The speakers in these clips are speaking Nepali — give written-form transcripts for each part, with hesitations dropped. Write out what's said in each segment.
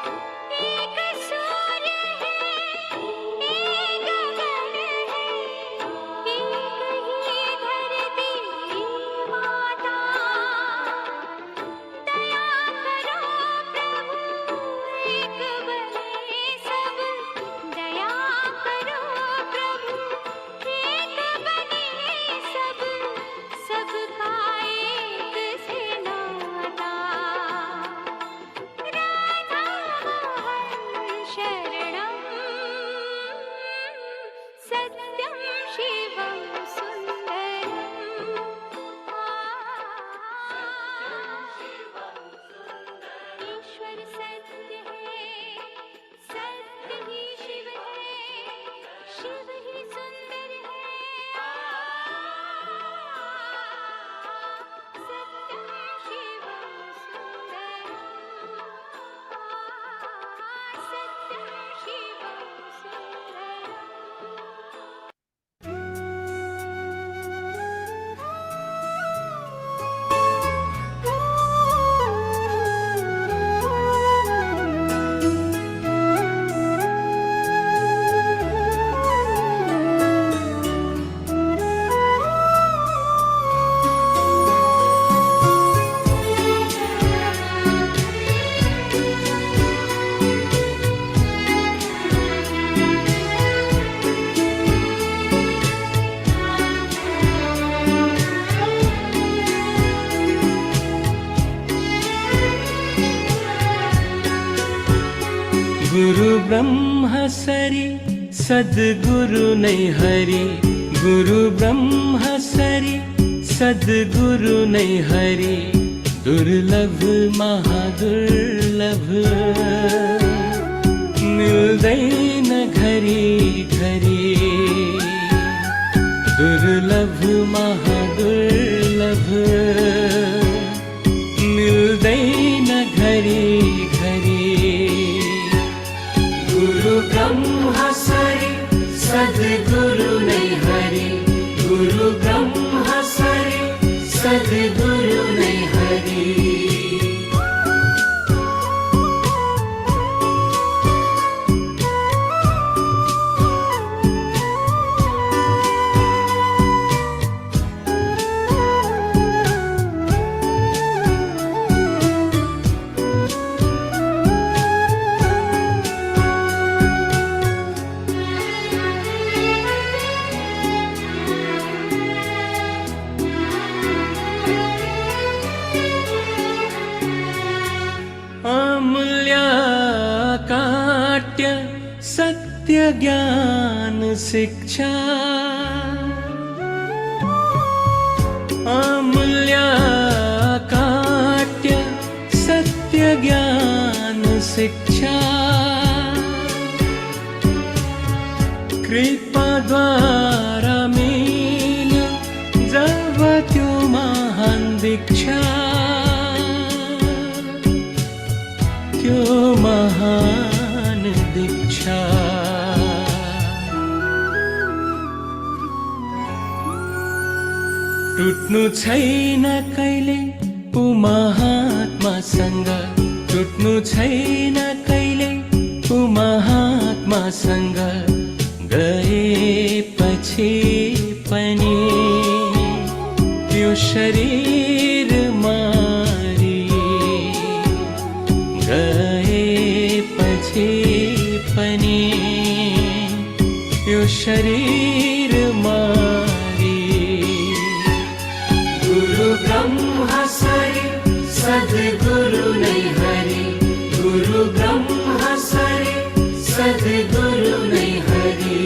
एक सूर्य है, एक गगन है, एक ही धरती माता। दया करो प्रभु, एक बने सब। दया करो प्रभु, एक बने सब। सबका एक से नाता। राधा मोहन शरणं सत्यं शिवं सुन्दरम्। ईश्वर सत्य है, सत्य ही शिव है, शिव ही सुंदर है। सत्यं शिवं सुन्दरम्। सत्यं शिवं सुन्दरम्। गुरु ब्रह्म सरि सद्गुरु नहीं हरि। गुरु ब्रह्म सरि सद्गुरु नहीं हरि। दुर्लभ महादुर्लभ मिलदै न घरी घरी। दुर्लभ महादुर्लभ मिलदै न घरी घरी। गुरु ब्रह्म सरि सद्गुरु नहीं हरि। गुरु ब्रह्म सरि सद्गुरु नहीं हरि। अमूल्याकाट्य सत्य ज्ञान शिक्षा। अमूल्याकाट्य सत्य ज्ञान शिक्षा। कृपा द्वारा मिल्यो जब त्यो महान दीक्षा। त्यो महान दीक्षा। टुट्नु छैन कहिले ऊ महात्मासँग। टुट्नु छैन कहिले ऊ महात्मासँग। गएपछि पनि त्यो शरीर मारी। गएपछि पनि यो शरीर मारी। गुरु ब्रह्म सरि सद्गुरु नहीं हरि। गुरु ब्रह्म सरि सद्गुरु नहीं हरि।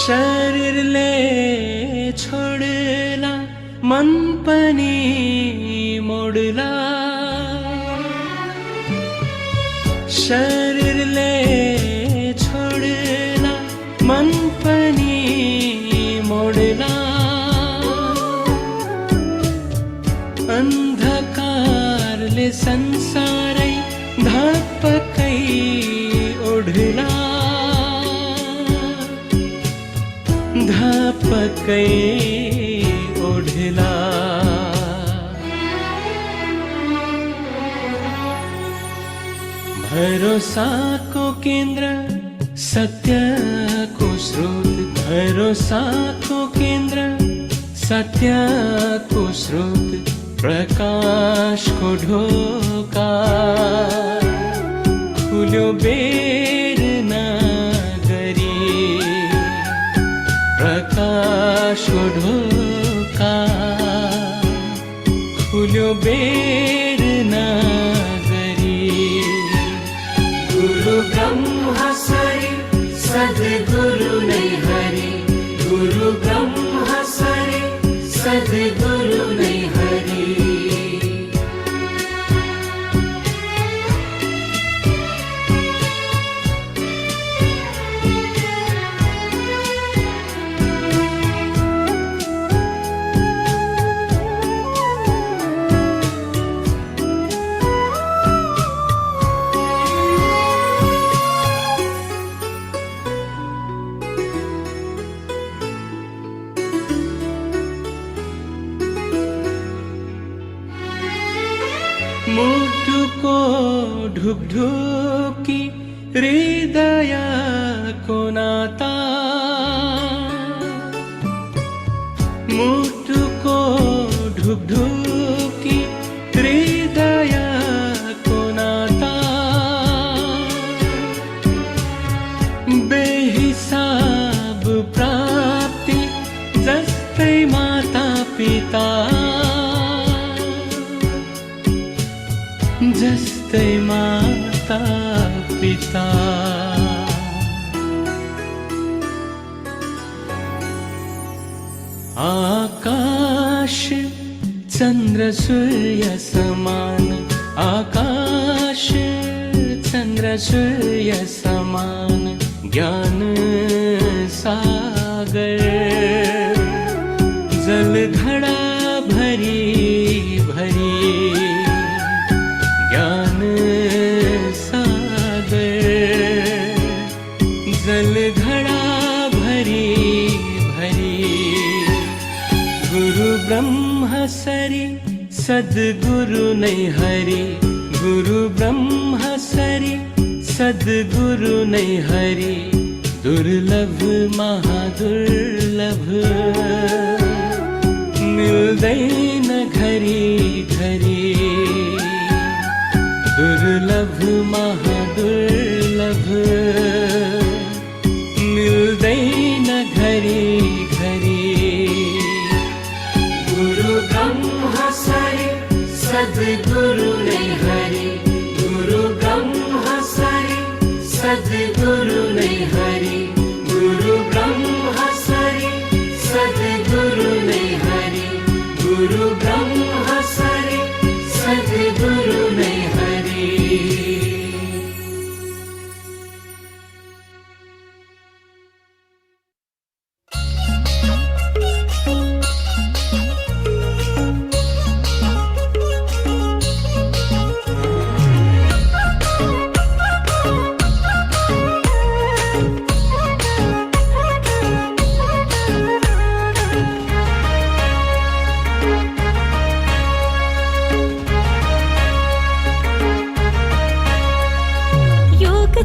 शरीरले छोड्ला मन पनि मोड्ला। शरीरले छोड्ला मन पनि मोड्ला अन्धकारले संसारै धपकै ओढ्ला धपकै ओढ्ला भरोसाको केन्द्र सत्यको स्रोत भरोसाको केन्द्र सत्यको स्रोत प्रकाशको ढोका खुल्यो बेर नगरी प्रकाशको ढोका खुल्यो बेर नगरी गुरु ब्रह्मा सरी सद्गुरु नै हरि गुरु ब्रह्मा सरी सद्गुरु नै हरि मुटुको ढुकढुकी हृदयको नाता मुटुको ढुकढुकी हृदयको नाता बेहिसाब प्राप्ति जस्तै माता पिता जस्तै माता पिता आकाश चन्द्र सूर्य समान आकाश चन्द्र सूर्य समान ज्ञान सागर जल घड़ा भरी भरी ज्ञान सागर जल घड़ा भरी भरी गुरु ब्रह्मा सरी सद्गुरु नै हरि गुरु ब्रह्मा सरी सद्गुरु नै हरि दुर्लभ महादुर्लभ मिल्दैन घरी घरी दुर्लभ महादुर्लभ मिल्दैन घरी घरी गुरु ब्रह्मा सरी सद्गुरु नै हरि गुरु ब्रह्मा सरी सद्गुरु नै हरि गुरु ब्रह्मा सरी सद्गुरु नै हरि गुरु ब्रह्मा सरी सद्गुरु नै हरि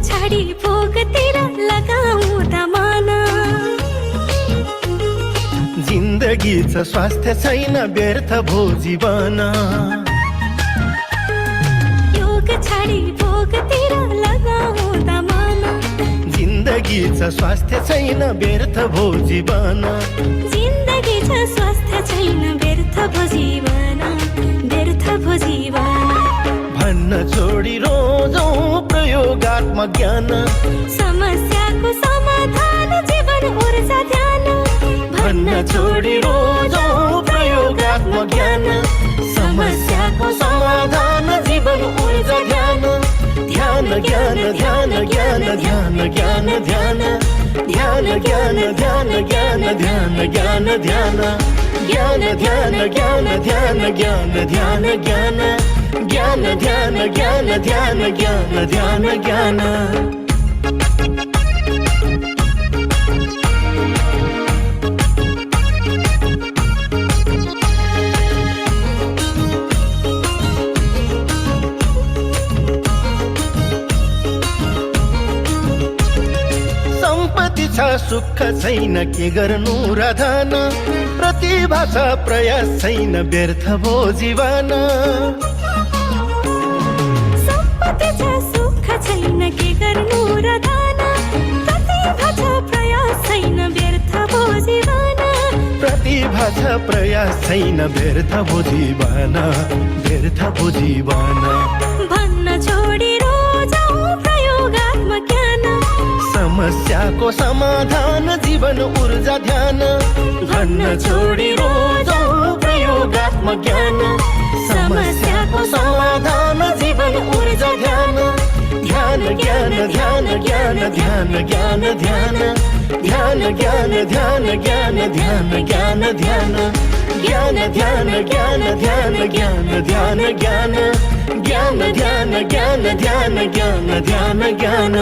छाडी भोगतिर लगाऊ दमाना जिन्दगीचं स्वास्थ्य छैन व्यर्थ भो जीवन योग छाडी भोगतिर लगाऊ दमाना जिन्दगीचं स्वास्थ्य छैन व्यर्थ भो जीवन जिन्दगीचं स्वास्थ्य छैन व्यर्थ भो जीवन व्यर्थ भो जीवन भन्न छोडी रोजौं प्रयोगात्मक ज्ञान समस्याको समाधान जीवन ऊर्जा ध्यान भन्न छोडी रोजौं प्रयोगात्मक ज्ञान समस्याको समाधान जीवन ऊर्जा ध्यान ध्यान ज्ञान ध्यान ज्ञान ध्यान ज्ञान ध्यान ध्यान ज्ञान ध्यान ज्ञान ध्यान ज्ञान ध्यान ज्ञान ध्यान ज्ञान ध्यान ज्ञान ध्यान ज्ञान ज्ञान ध्यान ज्ञान ध्यान ज्ञान ध्यान ज्ञान सम्पत्ति छ सुख छैन के गर्नु राधन प्रतिभा छ प्रयास छैन व्यर्थ भो जीवन सम्पत्ति छ सुख छैन के गर्नु र दान प्रतिभा छ प्रयास छैन व्यर्थ भो जीवन प्रतिभा छ प्रयास छैन व्यर्थ भो जीवन व्यर्थ भो जीवन भन्न छोडी रोजाऊ प्रयोगात्मक ज्ञान समस्याको समाधान जीवन ऊर्जा ध्यान भन्न छोडी रोजाऊ प्रयोगात्मक ज्ञान समस्याको समाधान जीवन ऊर्जा ध्यान ध्यान ज्ञान ध्यान ज्ञान ध्यान ज्ञान ध्यान ध्यान ज्ञान ध्यान ज्ञान ध्यान ज्ञान ध्यान ज्ञान ध्यान ज्ञान ध्यान ज्ञान ध्यान ज्ञान ज्ञान ध्यान ज्ञान ध्यान ज्ञान ध्यान ज्ञान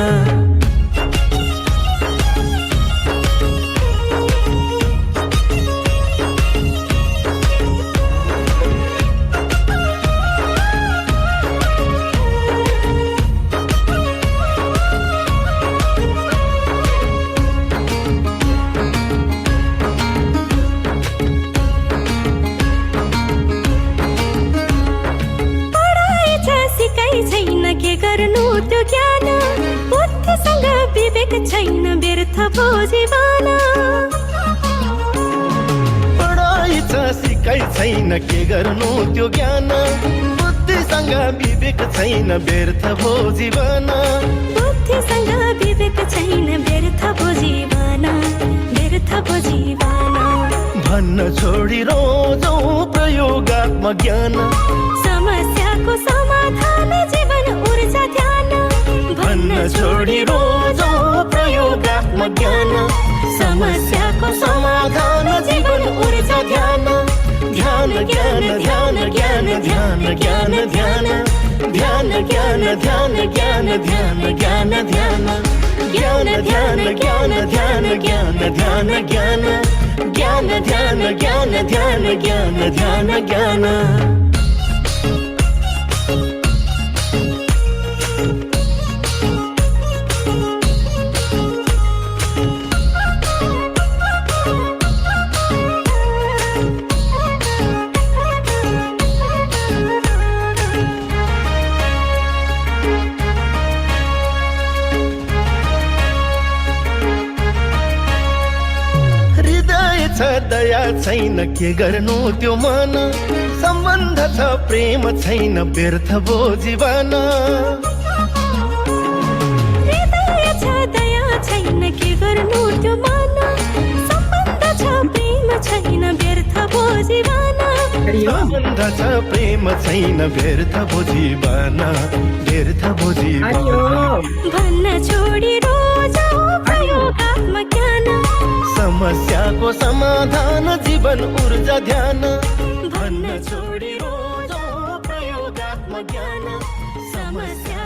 छैन के गर्नु त्यो ज्ञान बुद्धिसँग विवेक छैन व्यर्थ भो जीवन पढाइ छ सिकाइ छैन के गर्नु त्यो ज्ञान बुद्धिसँग विवेक छैन व्यर्थ भो जीवन बुद्धिसँग विवेक छैन व्यर्थ भो जीवन व्यर्थ भो जीवन भन्न छोडी रोजौँ प्रयोगात्मक ज्ञान समस्याको समाधान जीवन ऊर्जा ध्यान भन्न छोडी रोजौँ प्रयोगात्मक ज्ञान समस्याको समाधान जीवन ऊर्जा ध्यान ध्यान ज्ञान ध्यान ज्ञान ध्यान ज्ञान ध्यान ध्यान ज्ञान ध्यान ज्ञान ध्यान ज्ञान ध्यान ज्ञान ध्यान ज्ञान ध्यान ज्ञान ध्यान ज्ञान ज्ञान ध्यान ज्ञान ध्यान ज्ञान ध्यान ज्ञान छ दया छैन के गर्नु त्यो मन सम्बन्ध छ प्रेम छैन व्यर्थ भो जीवन हृदय छ दया छैन के गर्नु त्यो मन सम्बन्ध छ प्रेम छैन व्यर्थ भो जीवन सम्बन्ध छ प्रेम छैन व्यर्थ भो जीवन व्यर्थ भो जीवन भन्न छोडी रोजाऊ प्रयोगात्मक ज्ञान समस्याको समाधान जीवन ऊर्जा ध्यान भन्न छोडी रोजौँ प्रयोगात्मक ज्ञान समस्या